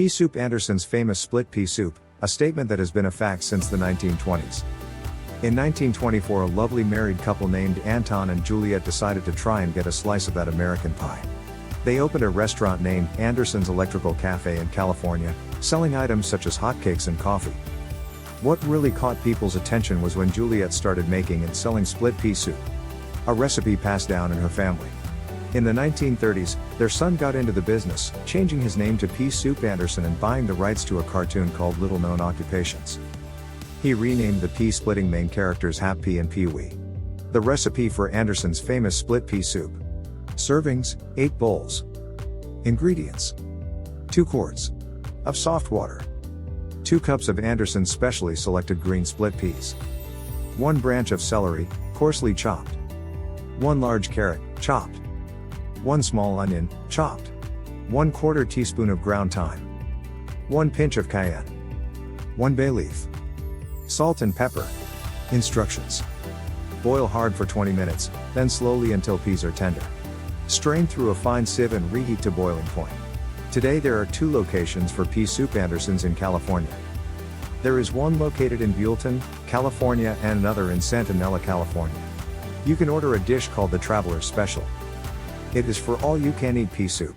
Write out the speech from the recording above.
Pea soup. Andersen's famous split pea soup, a statement that has been a fact since the 1920s. In 1924, a lovely married couple named Anton and Juliet decided to try and get a slice of that American pie. They opened a restaurant named Andersen's Electrical Cafe in California, selling items such as hotcakes and coffee. What really caught people's attention was when Juliet started making and selling split pea soup, a recipe passed down in her family. In the 1930s, their son got into the business, changing his name to Pea Soup Andersen and buying the rights to a cartoon called Little Known Occupations. He renamed the pea-splitting main characters Happy and Pee-wee. The recipe for Andersen's famous split pea soup. Servings, 8 bowls. Ingredients: 2 quarts of soft water, 2 cups of Andersen's specially selected green split peas, 1 branch of celery, coarsely chopped, 1 large carrot, chopped, 1 small onion, chopped, 1/4 teaspoon of ground thyme, 1 pinch of cayenne, 1 bay leaf, salt and pepper. Instructions: boil hard for 20 minutes, then slowly until peas are tender. Strain through a fine sieve and reheat to boiling point. Today there are 2 locations for Pea Soup Andersen's in California. There is one located in Buellton, California, and another in Santa Nella, California. You can order a dish called the Traveler's Special. It is for all-you-can-eat pea soup.